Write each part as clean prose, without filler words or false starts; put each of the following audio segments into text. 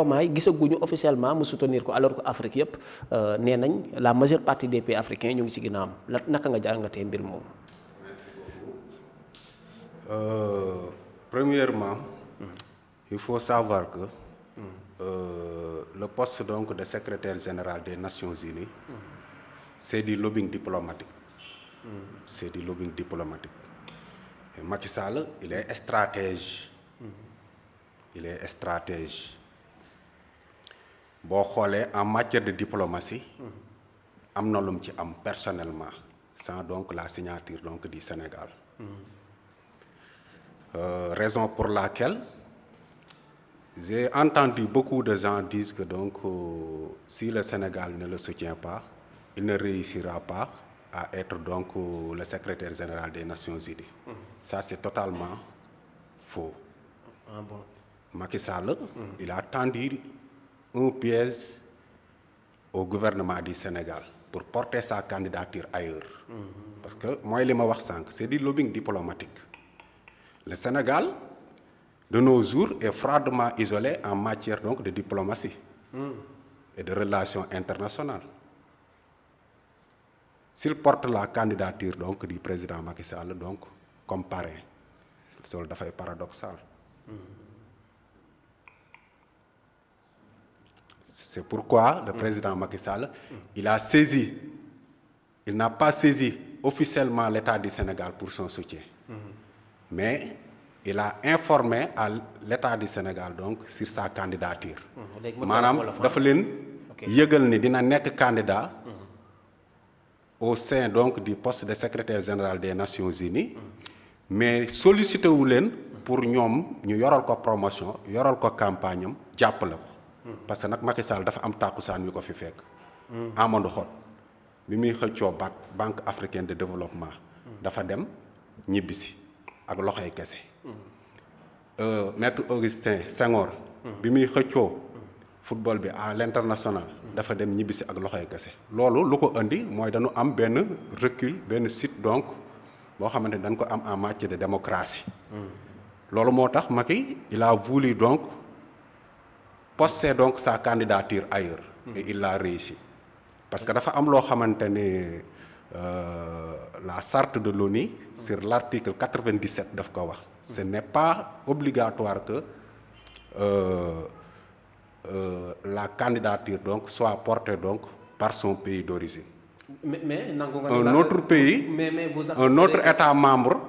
Diomaye gisaguñu officiellement mu soutenir ko alors que Afrique yëpp nee nañ la majeure partie des pays africains ñu ngi ci ginnaawam naka nga jàngatee mbir moomu. Merci beaucoup. Premièrement, il faut savoir que le poste donc de secrétaire général des Nations Unies, c'est du lobbying diplomatique. C'est du lobbying diplomatique. Et Macky Sall, il est stratège. Il est stratège. Boo xoolee en matière de diplomatie am na lu mu ci am personnellement sans donc la signature donc du Sénégal. Raison pour laquelle j'ai entendu beaucoup de gens disent que donc si le Sénégal ne le soutient pas, il ne réussira pas à être donc le secrétaire général des Nations Unies. Ça c'est totalement faux. Ah bon. Macky Sall, il a tendu un piège au gouvernement du Sénégal pour porter sa candidature ailleurs. Parce que moi, li ma wax sànq, c'est du lobbying diplomatique. Le Sénégal, de nos jours, est froidement isolé en matière donc de diplomatie et de relations internationales. S'il porte la candidature donc du président Macky Sall donc comme parrain, c'est dafay paradoxal. C'est pourquoi le président Macky Sall, il n'a pas saisi officiellement l'État du Sénégal pour son soutien. Mais il a informé à l'État du Sénégal donc sur sa candidature. Maanaam dafa leen yëgal ni dina nekk candidat au sein donc du poste de secrétaire général des Nations Unies, mais sollicité wu leen pour ñoom ñu yoral ko promotion yoral ko campagne am jàppale ko. Parce que nag Macky Sall dafa am tàkkusaan yu ko fi fekk. Amadou Hott bi muy xëccoo banque africaine de développement dafa dem ñibbisi ak loxoy kese. Maître Augustin Senghor bi muy xëccoo football bi à l'international dafa dem ñibbisi ak loxoy kese. Loolu lu ko indi mooy dañu am benn recul benn chute donc boo xamante ni dañ ko am en matière de démocratie. Loolu moo tax Macky il a voulu donc poster donc sa candidature ailleurs. Et il l'a réussi. Parce que dafa am loo xamante ne la charte de l'ONU sur l'article 97 daf ko wax. Ce n'est pas obligatoire que la candidature donc soit portée donc par son pays d'origine. Mais un autre pays, un autre État membre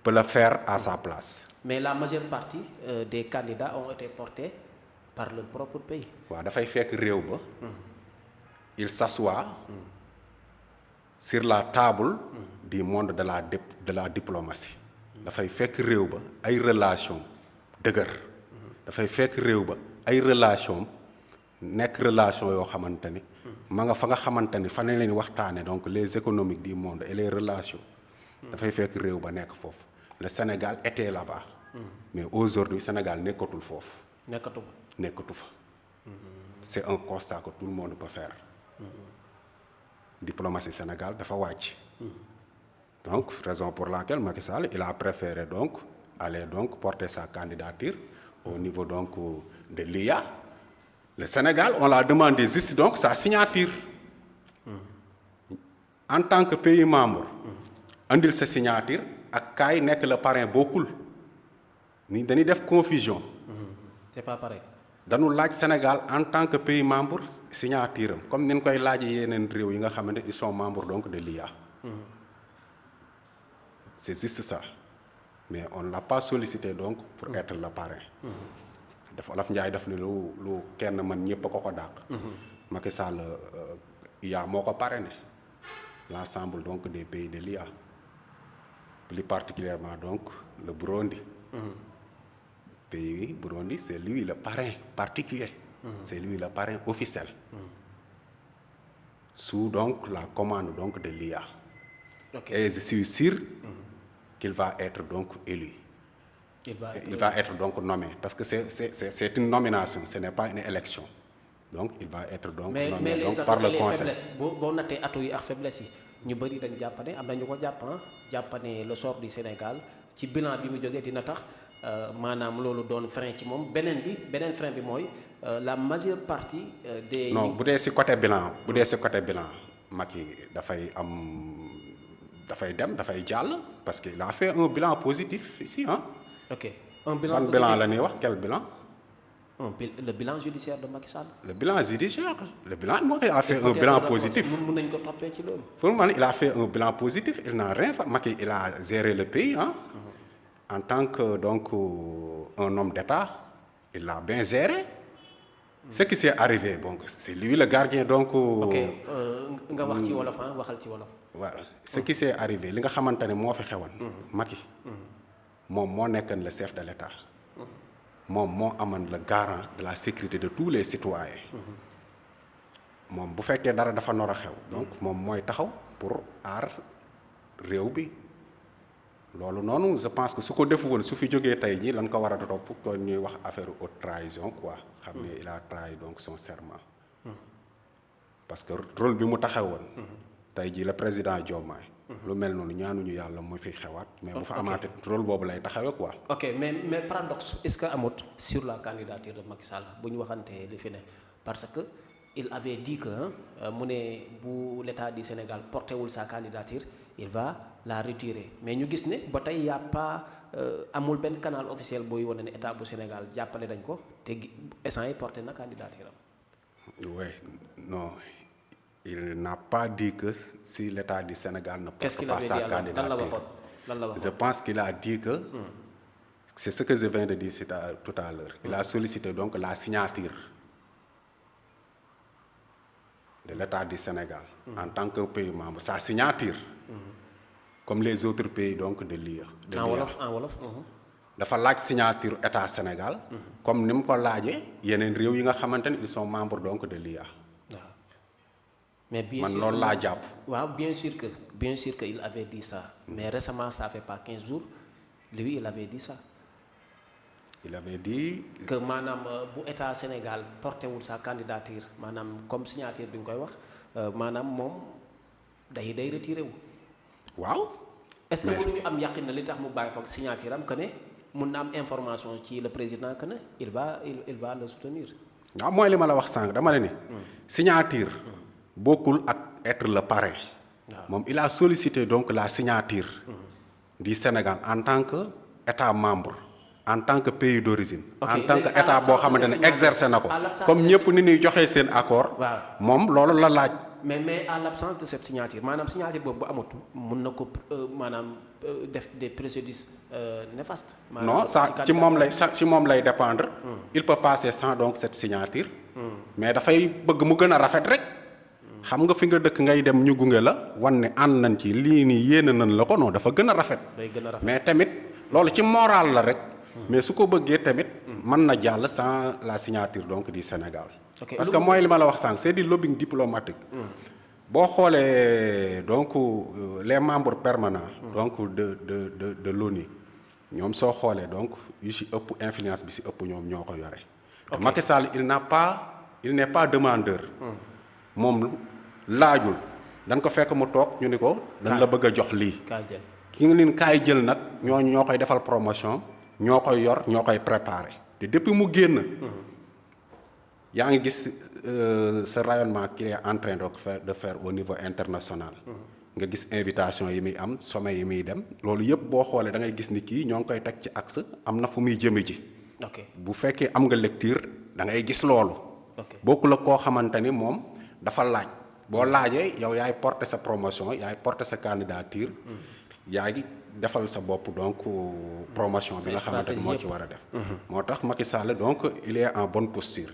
peut le faire à sa place. Mais la majeure partie des candidats ont été portés par leur propre pays. waaw dafay fekk réew ba il s'assoit sur la table du monde de la diplomatie. dafay fekk réew ba ay relation dëgër. dafay fekk réew ba ay relation nekk relation yoo xamante ni ma nga fa nga xamante ni fa ne leen waxtaane donc les économiques du monde et les relations. dafay fekk réew ba nekk foofu. Le Sénégal était là-bas. Mais aujourd'hui Sénégal nekkatul foofu. nekkatu fa. C'est un constat que tout le monde peut faire. Diplomatie Sénégal dafa wàcc. Donc raison pour laquelle Macky Sall il a préféré donc aller donc porter sa candidature au niveau donc de l'IA. Le Sénégal on l'a demandé juste donc sa signature. En tant que pays membre. andil sa signature ak kaay nekk le parrain bokkul. ni dañuy def confusion. C'est pas pareil. dañu laaj Sénégal en tant que pays membre signature am comme ni ñu koy laajee yeneen réew yi nga xamante ils sont membres donc de l'IA. C'est juste ça. Mais on ne l'a pas sollicité donc pour être le parrain. dafa Olof Njaay def ni lu kenn man ñëpp a ko dàq. Macky Sall IA moo ko parrainé l'ensemble donc des pays de l'IA. Plus particulièrement donc le Burundi. Pays Burundi, c'est lui le parrain particulier. C'est lui le parrain officiel. Sous donc la commande donc de l'IA. Et je suis sûr qu'il va être donc élu. Il va être donc nommé. Parce que c'est une nomination, ce n'est pas une élection. Donc il va être donc nommé donc par le conseil. boo nattee atu yi ak faiblesse yi ñu bëri dañ jàpp ne am na ñu ko jàpp ne le sort du Sénégal ci bilan bi mu jógee dina tax maanaam loolu doon frein ci moom beneen frein bi mooy la majeure partie des. non bu dee si côté bilan Macky dafay jàll parce que il a fait un bilan positif ici hein. ok un bilan ban bilan la ñuy wax quel bilan. le bilan judiciaire de Macky Sall. le bilan judiciaire moo a fait un bilan positif. mën nañ ko toppee ci loolu. pour man il a fait un bilan positif il n'a rien fait Macky il a géré le pays hein. En tant que donc un homme d'État il l'a bien géré. Ce qui s'est arrivé donc c'est lui le gardien donc. ok nga wax ci wolof waxal ci wolof. voilà ce qui s'est arrivé li nga xamante ne moo fi xewoon. Macky moom moo nekkoon le chef de l'État. moom moo amoon le garant de la sécurité de tous les citoyens. moom bu fekkee dara dafa nar a xew. donc moom mooy taxaw pour aar réew bi. loolu noonu je pense que su ko defu woon su fi jógee tey jii lan ko war a topp ko ñuy wax affaire haute trahison quoi. xam ne il a trahi donc son serment. parce que rôle bi mu taxawoon. tey jii le président Diomaye. lu mel noonu ñaanuñu yàlla mu fi xewaat. mais bu fa amaatee rôle boobu lay taxawee quoi. ok mais paradoxe est-ce que amut sur la candidature de Macky Sall bu ñu waxantee li fi ne parce que il avait dit que mu ne bu l'État du Sénégal porté wul sa candidature il va la retirer mais ñu gis ne ba tey y a pas amul benn canal officiel booy wane ne État bu Sénégal jàppale dañ ko te instant yi porté na candidature am. oui non. Il n'a pas dit que si l'État du Sénégal ne porte pas sa candidature. Je pense qu'il a dit que c'est ce que je viens de dire tout à l'heure. Il a sollicité donc la signature de l'État du Sénégal en tant que pays membre, sa signature comme les autres pays donc de l'UE. En wolof. dafa laaj signature État Sénégal comme ni mu ko laajee yeneen réew yi nga xamante ne ils sont membres donc de l'UE. mais bien man sûr loolu laa jàpp. waaw bien sûr que il avait dit ça mais récemment ça fait pas 15 jours lui il avait dit ça. il avait dit. que maanaam bu État Sénégal porté wul sa candidature maanaam comme signature bi nga koy wax maanaam moom day retiré wu. waaw. est-ce que mënuñu am yàqin na li tax mu bàyyi foog signature am que ne mun na am information ci le président que ne il va le soutenir. waaw mooy li ma la wax sànq dama ne ni. signature. bokkul ak être le parrain. moom il a sollicité donc la signature. du Sénégal en tant que État membre. en tant que pays d'origine. en tant que État boo xamante ne exercer na ko. comme ñëpp ni ñuy joxee seen accord. moom loolu la laaj. mais à l'absence de cette signature maanaam signature boobu bu amut mun na ko maanaam def des préjudices néfastes. non ça ci moom lay dépendre. il peut passer sans donc cette signature. mais dafay bëgg mu gën a rafet rek. xam nga fi nga dëkk ngay dem ñu gunge la wan ne ànd nañ ci lii nii yéene nañ la ko non dafa gën a rafet. mais tamit loolu ci moral la rek. mais su ko bëggee tamit. mën na jàll sans la signature donc du Sénégal. parce que mooy li ma la wax sànq c'est du lobbying diplomatique. boo xoolee donc les membres permanents. donc de l'ONU ñoom soo xoolee donc yu si ëpp influence bi si ëpp ñoom ñoo ko yore. te Macky Sall il n'est pas demandeur. moom laajul dañ ko fekk mu toog ñu ni ko dañ la bëgg a jox lii. ki nga leen kaay jël nag ñooñu ñoo koy defal promotion ñoo koy yor ñoo koy préparer te depuis mu génn. yaa ngi gis ce rayonnement qu'il est en train de faire au niveau international. nga gis invitation yi muy am sommet yi muy dem loolu yëpp boo xoolee da ngay gis ni kii ñoo ngi koy teg ci axe am na fu muy jëme ji. bu fekkee am nga lecture da ngay gis loolu. bokkul ak koo xamante ni moom dafa laaj boo laajee yow yaay porter sa promotion yaay porter sa candidature. yaa ngi defal sa bopp donc promotion bi nga xamante ni moo ci war a def. moo tax Macky Sall donc il est en bonne posture.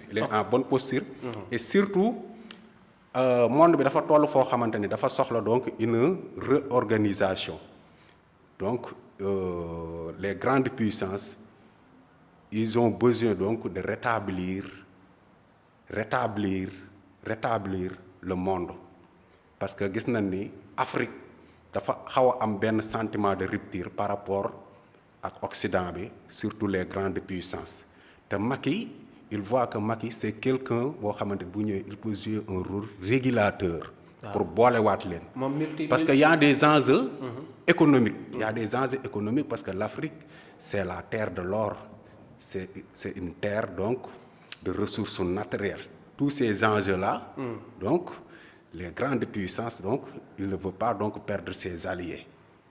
et surtout monde bi dafa toll foo xamante ni dafa soxla donc une réorganisation donc les grandes puissances ils ont besoin donc de rétablir le monde parce que gis nañ ni Afrique dafa xaw a am benn sentiment de rupture par rapport ak Occident bi surtout les grandes puissances te Macky il voit que Macky c'est quelqu'un boo xamante bu ñëwee il peut jouer un rôle régulateur. pour boolewaat leen. parce que y a des enjeux économiques. il y a des enjeux économiques parce que l'Afrique c'est la terre de l'or, c'est une terre donc de ressources naturelles. Tous ces enjeux-là, donc les grandes puissances, donc ils ne veulent pas donc perdre ses alliés.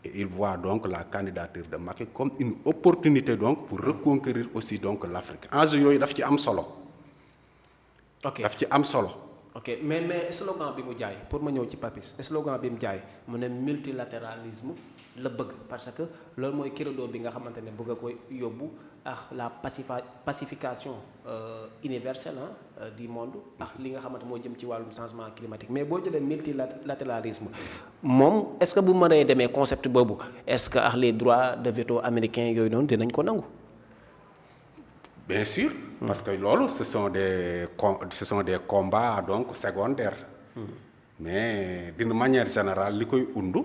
Et ils voient donc la candidature de Macky comme une opportunité donc pour reconquérir aussi donc l'Afrique. Enjeu yooyu daf ci am solo. ok daf ci am solo. ok mais slogan bi mu jaay pour ma ñëw ci Papis slogan bi mu jaay mu ne multilatéralisme la bëgg parce que loolu mooy credo bi nga xamante ne bëgg a koy yóbbu ak la pacification universelle du monde ak li nga xamante moo jëm ci wàllum changement climatique mais boo jëlee multilatéralisme moom est-ce que bu mënee demee concept boobu est-ce que ak les droits de veto américains yooyu noonu dinañ ko nangu. Bien sûr, parce que loolu ce sont des combats donc secondaires. Mais d'une manière générale li koy undu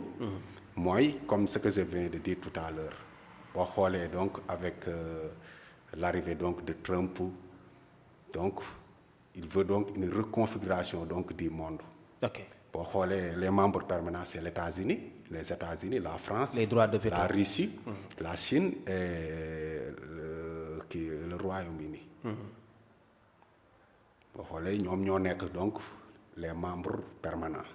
mooy comme ce que je viens de dire tout à l'heure boo xoolee donc avec l'arrivée donc de Trump donc il veut donc une reconfiguration donc du monde. ok boo xoolee les membres permanents c'est les États-Unis, la France, les droits de veto. la Russie, la Chine et le Royaume-Uni. boo xoolee ñoom ñoo nekk donc les membres permanents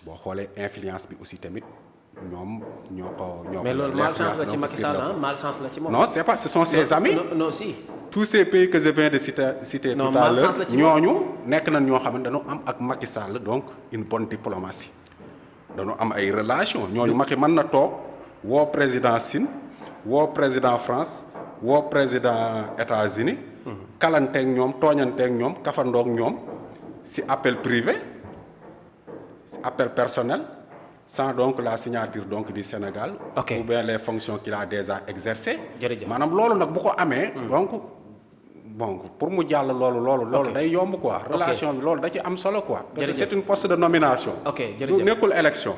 boo xoolee influence bi aussi tamit ñoom ñoo ko. mais loolu malchance la ci Macky Sall malchance la ci moom. non c'est pas ce sont ses amis. non si. tous ces pays que je viens de citer tout à l'heure ñooñu nekk nañ ñoo xam ne dañoo am ak Macky Sall donc une bonne diplomatie dañoo am ay relations ñooñu Macky mën na toog woo président Chine woo président France woo président États-Unis kalanteeg ñoom tooñanteeg ñoom kafandoog ñoom ci appel privé ci appel personnel sans donc la signature donc du Sénégal. ok ou bien les fonctions qu'il a déjà exercées. jërëjëf maanaam loolu nag bu ko amee. donc bon pour mu jàll loolu day yomb quoi. relation bi loolu da ci am solo quoi. parce que c'est une poste de nomination. ok jërëjëf nekkul élection.